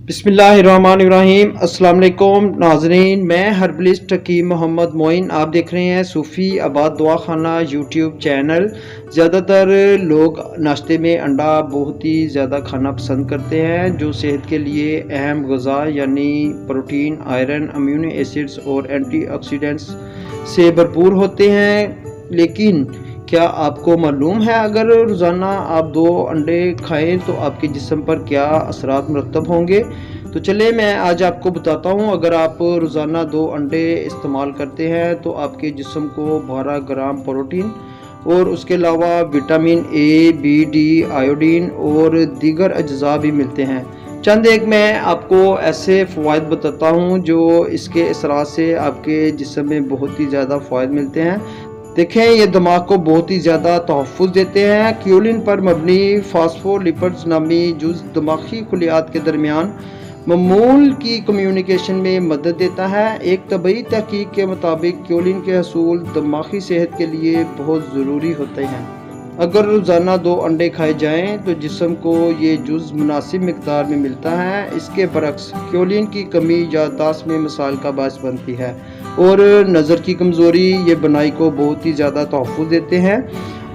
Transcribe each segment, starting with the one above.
बिस्मिल्लाहिर्रहमानिर्रहीम। अस्सलाम वालेकुम नाजरीन, मैं हर्बलिस्ट हकीम मोहम्मद मोइन। आप देख रहे हैं सूफ़ी आबाद दवा खाना यूट्यूब चैनल। ज़्यादातर लोग नाश्ते में अंडा बहुत ही ज़्यादा खाना पसंद करते हैं, जो सेहत के लिए अहम ग़िज़ा यानी प्रोटीन, आयरन, अम्यूनो एसिड्स और एंटीऑक्सीडेंट्स से भरपूर होते हैं। लेकिन क्या आपको मालूम है अगर रोज़ाना आप 2 अंडे खाएं तो आपके जिस्म पर क्या असरात मरतब होंगे? तो चले मैं आज आपको बताता हूं। अगर आप रोज़ाना 2 अंडे इस्तेमाल करते हैं तो आपके जिस्म को 12 ग्राम प्रोटीन और उसके अलावा vitamin A, B, D, iodine और दीगर अज्जा भी मिलते हैं। चंद एक मैं आपको ऐसे फ़वाइद बताता हूं जो इसके असरात से आपके जिस्म में बहुत ही ज़्यादा फ़ायदे मिलते हैं। देखें, ये दिमाग को बहुत ही ज़्यादा तहफ़्फ़ुज़ देते हैं। क्यूलिन पर मबनी फास्फोलिपिड्स नामी जुज़ दिमागी खुलियात के दरमियान ममूल की कम्युनिकेशन में मदद देता है। एक तबई तहकीक के मुताबिक क्यूलिन के हसूल दिमागी सेहत के लिए बहुत ज़रूरी होते हैं। अगर रोज़ाना 2 अंडे खाए जाएं तो जिस्म को ये जुज़ मुनासिब मिक़दार में मिलता है। इसके बरक्स क्यूलिन की कमी याददाश्त में मसाइल का बायस बनती है और नज़र की कमज़ोरी ये बनाई को बहुत ही ज़्यादा तहफ़्फ़ुज़ देते हैं।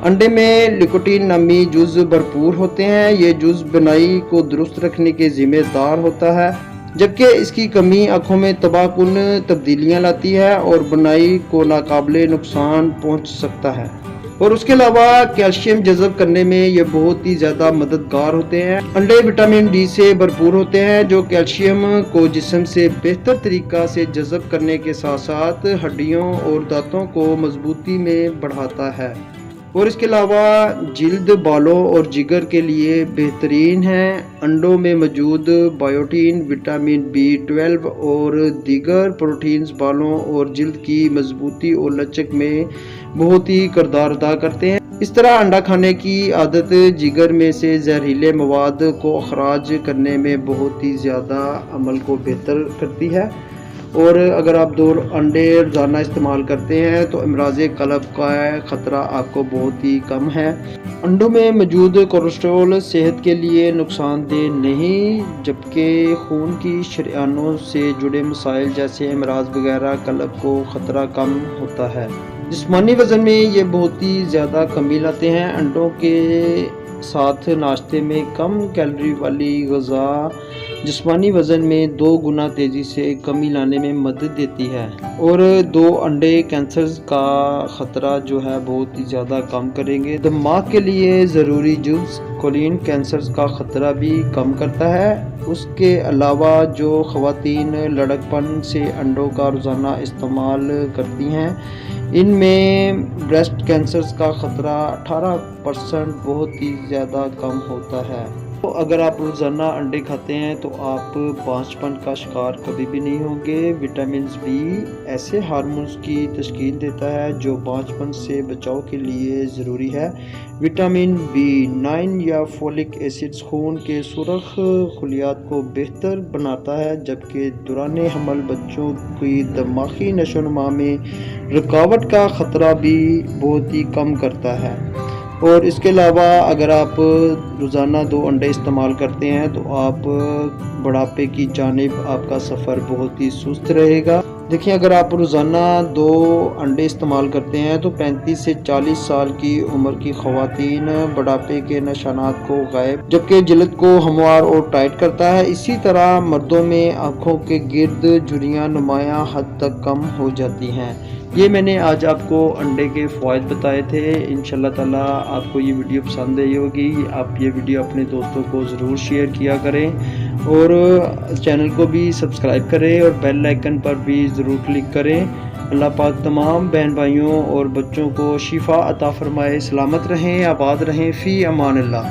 अंडे में लिकोटीन नामी जुज़ भरपूर होते हैं। ये जुज़ बनाई को दुरुस्त रखने के ज़िम्मेदार होता है, जबकि इसकी कमी आँखों में तबाहकुन तब्दीलियाँ लाती है और बनाई को नाकाबिले नुकसान पहुँच सकता है। और उसके अलावा कैल्शियम जज़ब करने में ये बहुत ही ज़्यादा मददगार होते हैं। अंडे विटामिन डी से भरपूर होते हैं, जो कैल्शियम को जिस्म से बेहतर तरीक़ा से जज़ब करने के साथ साथ हड्डियों और दांतों को मजबूती में बढ़ाता है। और इसके अलावा जिल्द, बालों और जिगर के लिए बेहतरीन है। अंडों में मौजूद बायोटीन, विटामिन B12 और दीगर प्रोटीन्स बालों और जिल्द की मजबूती और लचक में बहुत ही किरदार अदा करते हैं। इस तरह अंडा खाने की आदत जिगर में से जहरीले मवाद को अखराज करने में बहुत ही ज़्यादा अमल को बेहतर करती है। और अगर आप 2 अंडे रोज़ाना इस्तेमाल करते हैं तो अमराज़ क़ल्ब का ख़तरा आपको बहुत ही कम है। अंडों में मौजूद कोलेस्ट्रॉल सेहत के लिए नुकसानदेह नहीं, जबकि खून की शरीयानों से जुड़े मसाइल जैसे अमराज़ वगैरह क़ल्ब को ख़तरा कम होता है। जिस्मानी वज़न में ये बहुत ही ज़्यादा कमी लाते हैं। अंडों के साथ नाश्ते में कम कैलोरी वाली ग़िज़ा जिस्मानी वज़न में 2 गुना तेज़ी से कमी लाने में मदद देती है। और 2 अंडे कैंसर का ख़तरा जो है बहुत ही ज़्यादा कम करेंगे। दिमाग के लिए ज़रूरी जुज़ कोलिन कैंसर का ख़तरा भी कम करता है। उसके अलावा जो ख़वातीन लड़कपन से अंडों का रोज़ाना इस्तेमाल करती हैं, इनमें ब्रेस्ट कैंसर का ख़तरा 18% बहुत ही ज़्यादा कम होता है। तो अगर आप रोज़ाना अंडे खाते हैं तो आप बांझपन का शिकार कभी भी नहीं होंगे। विटामिन बी ऐसे हार्मोन्स की तश्कील देता है जो बांझपन से बचाव के लिए ज़रूरी है। विटामिन B9 या फोलिक एसिड्स खून के सुरख खुलियात को बेहतर बनाता है, जबकि दौरान हमल बच्चों की दिमागी नशोनुमा में रुकावट का ख़तरा भी बहुत ही कम करता है। और इसके अलावा अगर आप रोज़ाना 2 अंडे इस्तेमाल करते हैं तो आप बुढ़ापे की जानिब आपका सफ़र बहुत ही सुस्त रहेगा। देखिए, अगर आप रोज़ाना 2 अंडे इस्तेमाल करते हैं तो 35 से 40 साल की उम्र की ख़वातीन बुढ़ापे के निशानात को गायब, जबकि जिल्द को हमवार और टाइट करता है। इसी तरह मर्दों में आँखों के गिर्द झुर्रियाँ नुमायाँ हद तक कम हो जाती हैं। ये मैंने आज आपको अंडे के फ़वाइद बताए थे। इंशाल्लाह ताला आपको ये वीडियो पसंद आई होगी। आप ये वीडियो अपने दोस्तों को ज़रूर शेयर किया करें और चैनल को भी सब्सक्राइब करें और बेल आइकन पर भी ज़रूर क्लिक करें। अल्लाह पाक तमाम बहन भाइयों और बच्चों को शिफा अता फरमाए। सलामत रहें, आबाद रहें। फ़ी अमान अल्लाह।